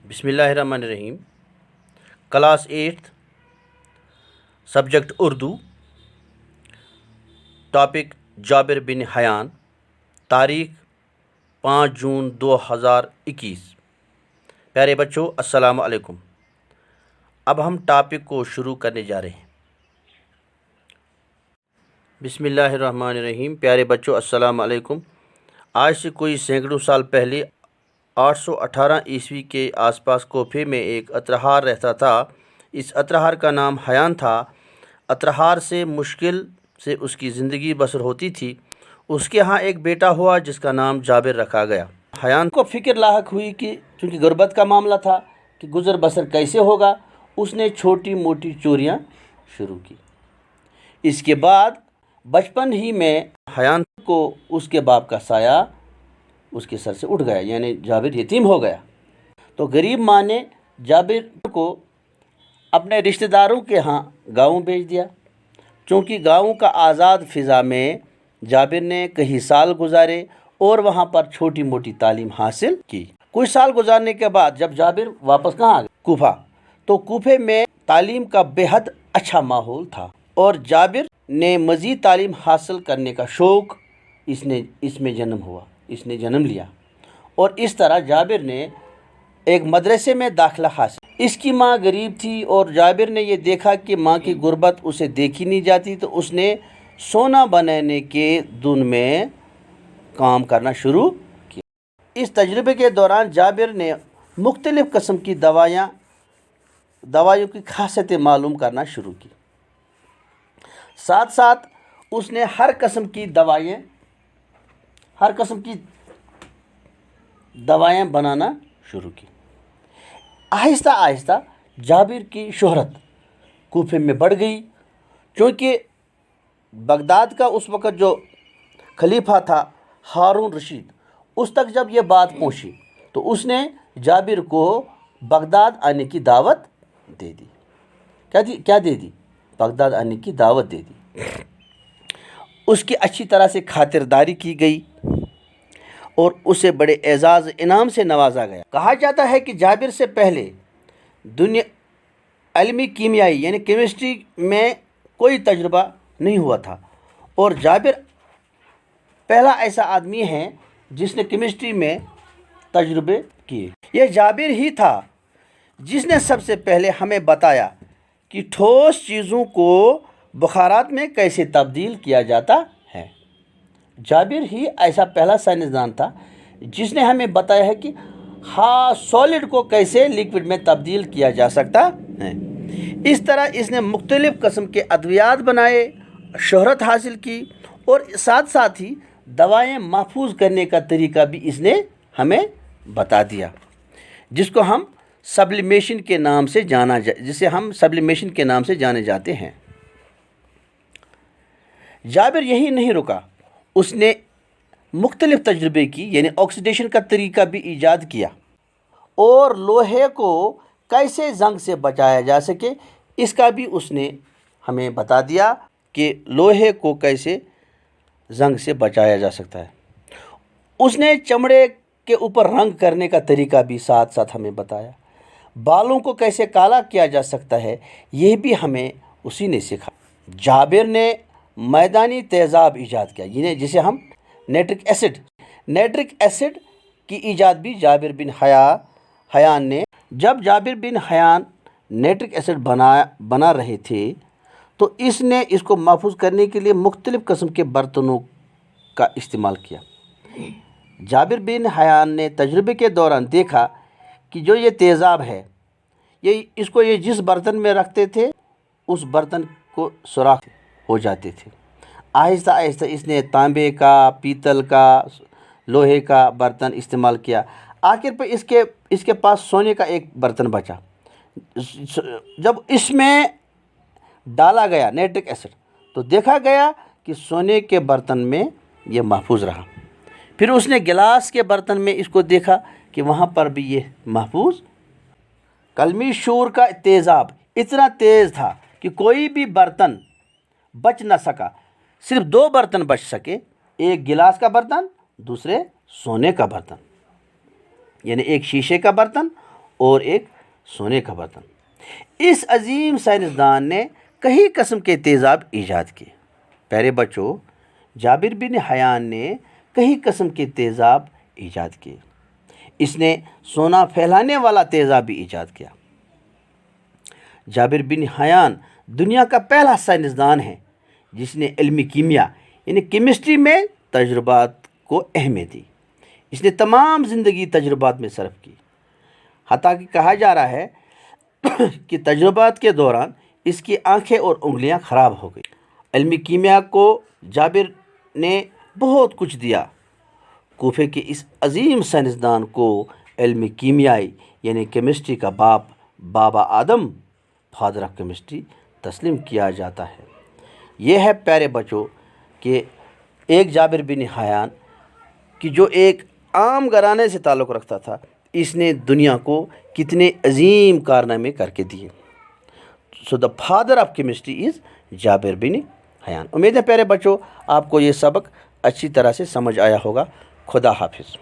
بسم اللہ الرحمن الرحیم۔ کلاس 8 سبجیکٹ اردو، ٹاپک جابر بن حیان، تاریخ 5 جون 2021۔ پیارے بچوں السلام علیکم۔ اب ہم ٹاپک کو شروع کرنے جا رہے ہیں۔ بسم اللہ الرحمن الرحیم۔ پیارے بچوں السلام علیکم۔ آج سے کوئی سینکڑوں سال پہلے 818 عیسوی کے آس پاس کوفے میں ایک اطرحار رہتا تھا۔ اس اطرحار کا نام حیان تھا۔ اطرحار سے مشکل سے اس کی زندگی بسر ہوتی تھی۔ اس کے ہاں ایک بیٹا ہوا جس کا نام جابر رکھا گیا۔ حیان کو فکر لاحق ہوئی کہ چونکہ غربت کا معاملہ تھا کہ گزر بسر کیسے ہوگا، اس نے چھوٹی موٹی چوریاں شروع کی۔ اس کے بعد بچپن ہی میں حیان کو اس کے باپ کا سایہ اس کے سر سے اٹھ گیا، یعنی جابر یتیم ہو گیا۔ تو غریب ماں نے جابر کو اپنے رشتہ داروں کے ہاں گاؤں بھیج دیا۔ چونکہ گاؤں کا آزاد فضا میں جابر نے کئی سال گزارے اور وہاں پر چھوٹی موٹی تعلیم حاصل کی۔ کچھ سال گزارنے کے بعد جب جابر واپس کہاں آ گیا؟ کوفہ۔ تو کوفے میں تعلیم کا بے حد اچھا ماحول تھا اور جابر نے مزید تعلیم حاصل کرنے کا شوق اس میں جنم لیا اور اس طرح جابر نے ایک مدرسے میں داخلہ حاصل۔ اس کی ماں غریب تھی اور جابر نے یہ دیکھا کہ ماں کی غربت اسے دیکھی نہیں جاتی، تو اس نے سونا بنانے کے دن میں کام کرنا شروع کیا۔ اس تجربے کے دوران جابر نے مختلف قسم کی دوائیوں کی خاصیتیں معلوم کرنا شروع کی۔ ساتھ ساتھ اس نے ہر قسم کی دوائیں بنانا شروع کی۔ آہستہ آہستہ جابر کی شہرت کوفے میں بڑھ گئی، چونکہ بغداد کا اس وقت جو خلیفہ تھا ہارون رشید، اس تک جب یہ بات پہنچی تو اس نے جابر کو بغداد آنے کی دعوت دے دی۔ کیا دے دی؟ بغداد آنے کی دعوت دے دی۔ اس کی اچھی طرح سے خاطرداری کی گئی اور اسے بڑے اعزاز انعام سے نوازا گیا۔ کہا جاتا ہے کہ جابر سے پہلے علمی کیمیائی یعنی کیمسٹری میں کوئی تجربہ نہیں ہوا تھا، اور جابر پہلا ایسا آدمی ہے جس نے کیمسٹری میں تجربے کیے۔ یہ جابر ہی تھا جس نے سب سے پہلے ہمیں بتایا کہ ٹھوس چیزوں کو بخارات میں کیسے تبدیل کیا جاتا ہے۔ جابر ہی ایسا پہلا سائنسدان تھا جس نے ہمیں بتایا ہے کہ سالڈ کو کیسے لیکوڈ میں تبدیل کیا جا سکتا ہے۔ اس طرح اس نے مختلف قسم کے ادویات بنائے، شہرت حاصل کی، اور ساتھ ساتھ ہی دوائیں محفوظ کرنے کا طریقہ بھی اس نے ہمیں بتا دیا، جسے ہم سبلیمیشن کے نام سے جانے جاتے ہیں۔ جابر یہی نہیں رکا، اس نے مختلف تجربے کی، یعنی آکسیڈیشن کا طریقہ بھی ایجاد کیا، اور لوہے کو کیسے زنگ سے بچایا جا سکے اس کا بھی اس نے ہمیں بتا دیا کہ لوہے کو کیسے زنگ سے بچایا جا سکتا ہے۔ اس نے چمڑے کے اوپر رنگ کرنے کا طریقہ بھی ساتھ ساتھ ہمیں بتایا۔ بالوں کو کیسے کالا کیا جا سکتا ہے یہ بھی ہمیں اسی نے سکھا۔ جابر نے میدانی تیزاب ایجاد کیا، جسے ہم نیٹرک ایسڈ کی ایجاد بھی جابر بن حیان نے۔ جب جابر بن حیان نیٹرک ایسڈ بنا رہے تھے تو اس نے اس کو محفوظ کرنے کے لیے مختلف قسم کے برتنوں کا استعمال کیا۔ جابر بن حیان نے تجربے کے دوران دیکھا کہ جو یہ تیزاب ہے، اس کو جس برتن میں رکھتے تھے اس برتن کو سوراخ ہو جاتے تھے۔ آہستہ آہستہ اس نے تانبے کا، پیتل کا، لوہے کا برتن استعمال کیا۔ آخر پہ اس کے پاس سونے کا ایک برتن بچا۔ جب اس میں ڈالا گیا نیٹرک ایسڈ تو دیکھا گیا کہ سونے کے برتن میں یہ محفوظ رہا۔ پھر اس نے گلاس کے برتن میں اس کو دیکھا کہ وہاں پر بھی یہ محفوظ۔ کلمی شور کا تیزاب اتنا تیز تھا کہ کوئی بھی برتن بچ نہ سکا، صرف 2 برتن بچ سکے، ایک گلاس کا برتن، دوسرے سونے کا برتن، یعنی ایک شیشے کا برتن اور ایک سونے کا برتن۔ اس عظیم سائنسدان نے کئی قسم کے تیزاب ایجاد کیے۔ پیارے بچوں، جابر بن حیان نے کئی قسم کے تیزاب ایجاد کیے۔ اس نے سونا پھیلانے والا تیزاب بھی ایجاد کیا۔ جابر بن حیان دنیا کا پہلا سائنسدان ہے جس نے علم کیمیا یعنی کیمسٹری میں تجربات کو اہمیت دی۔ اس نے تمام زندگی تجربات میں صرف کی، حتیٰ کہ کہا جا رہا ہے کہ تجربات کے دوران اس کی آنکھیں اور انگلیاں خراب ہو گئی۔ علم کیمیا کو جابر نے بہت کچھ دیا۔ کوفے کے اس عظیم سائنسدان کو علم کیمیائی یعنی کیمسٹری کا باپ، بابا آدم، فادر آف کیمسٹری تسلیم کیا جاتا ہے۔ یہ ہے پیارے بچوں کہ ایک جابر بن حیان کہ جو ایک عام گھرانے سے تعلق رکھتا تھا، اس نے دنیا کو کتنے عظیم کارنامے کر کے دیے۔ So the father of chemistry is Jabir bin Hayyan. امید ہے پیارے بچوں آپ کو یہ سبق اچھی طرح سے سمجھ آیا ہوگا۔ خدا حافظ۔